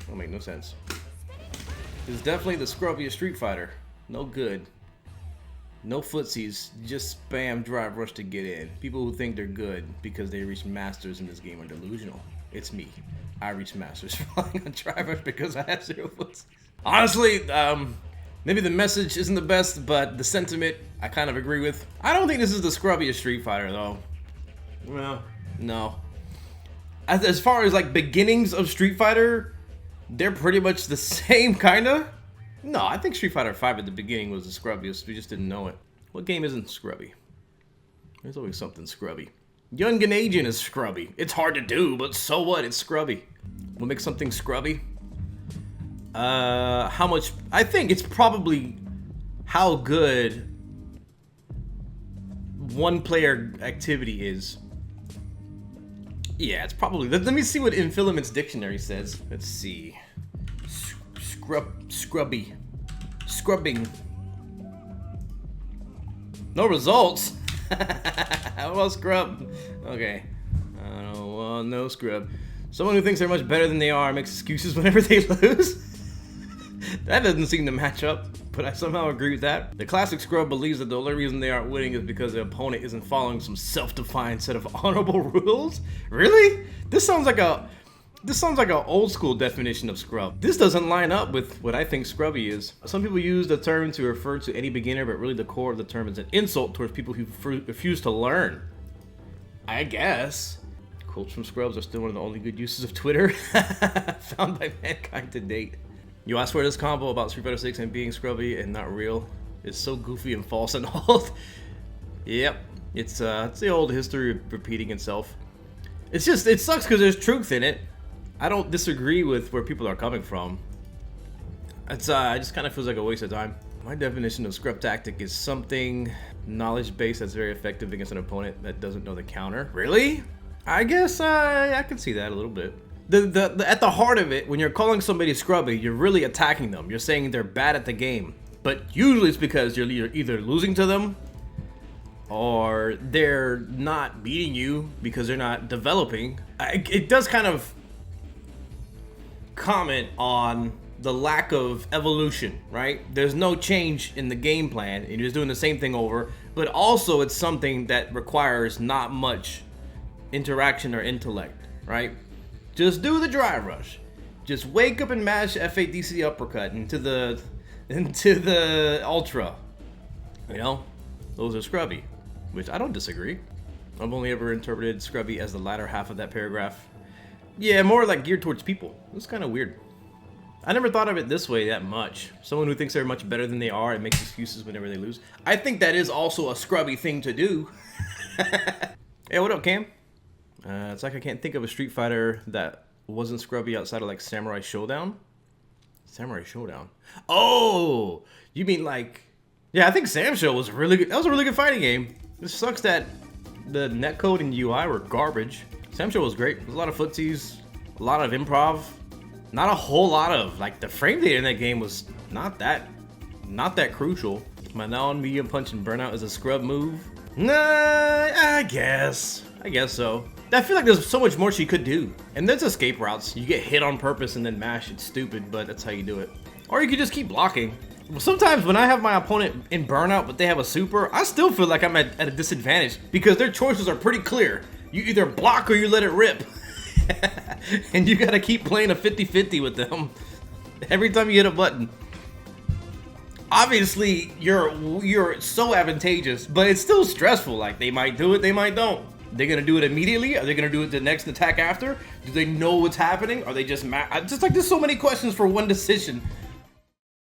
That make no sense. It's definitely the scrubbiest Street Fighter. No good. No footsies. Just spam drive rush to get in. People who think they're good because they reach masters in this game are delusional. It's me. I reached masters flying on drive rush because I have 0 footsies. Honestly, maybe the message isn't the best, but the sentiment I kind of agree with. I don't think this is the scrubbiest Street Fighter though. Well, no. As far as like beginnings of Street Fighter, they're pretty much the same kinda. No, I think Street Fighter 5 at the beginning was the scrubbiest. We just didn't know it. What game isn't scrubby? There's always something scrubby. Young Ganadian is scrubby. It's hard to do, but so what? It's scrubby. What makes something scrubby? How much? I think it's probably how good one player activity is. Yeah, it's probably. Let me see what Infilament's dictionary says. Let's see. Scrubby. Scrubbing. No results. Well, scrub. Okay. Well, no scrub. Someone who thinks they're much better than they are makes excuses whenever they lose. That doesn't seem to match up, but I somehow agree with that. The classic scrub believes that the only reason they aren't winning is because the opponent isn't following some self-defined set of honorable rules. Really? This sounds like an old school definition of scrub. This doesn't line up with what I think scrubby is. Some people use the term to refer to any beginner, but really the core of the term is an insult towards people who refuse to learn. I guess. Quotes from scrubs are still one of the only good uses of Twitter found by mankind to date. Yo, I swear this combo about Street Fighter 6 and being scrubby and not real is so goofy and false and old. Yep, it's the old history repeating itself. It's just, it sucks because there's truth in it. I don't disagree with where people are coming from. It just kind of feels like a waste of time. My definition of scrub tactic is something knowledge-based that's very effective against an opponent that doesn't know the counter. Really? I guess I can see that a little bit. At the heart of it, when you're calling somebody scrubby, you're really attacking them. You're saying they're bad at the game. But usually it's because you're either losing to them or they're not beating you because they're not developing. It does kind of comment on the lack of evolution, right? There's no change in the game plan and you're just doing the same thing over, but also it's something that requires not much interaction or intellect, right? Just do the drive rush. Just wake up and mash F8 DC uppercut into the ultra. You know, those are scrubby, which I don't disagree. I've only ever interpreted scrubby as the latter half of that paragraph. Yeah, more like geared towards people. It's kind of weird. I never thought of it this way that much. Someone who thinks they're much better than they are and makes excuses whenever they lose. I think that is also a scrubby thing to do. Hey, what up, Cam? It's like I can't think of a Street Fighter that wasn't scrubby outside of like Samurai Showdown. Samurai Showdown. Oh, you mean like? Yeah, I think Sam Show was really good. That was a really good fighting game. It sucks that the netcode and UI were garbage. Sam Show was great. There's a lot of footsies, a lot of improv, not a whole lot of like the frame data in that game was not that crucial. My now on medium punch and burnout is a scrub move. Nah, I guess so. I feel like there's so much more she could do. And there's escape routes. You get hit on purpose and then mash. It's stupid, but that's how you do it. Or you could just keep blocking. Sometimes when I have my opponent in burnout, but they have a super, I still feel like I'm at a disadvantage because their choices are pretty clear. You either block or you let it rip. And you gotta keep playing a 50-50 with them every time you hit a button. Obviously, you're so advantageous, but it's still stressful. Like, they might do it, they might don't. They're gonna do it immediately? Are they gonna do it the next attack after? Do they know what's happening? Are they just like, there's so many questions for one decision.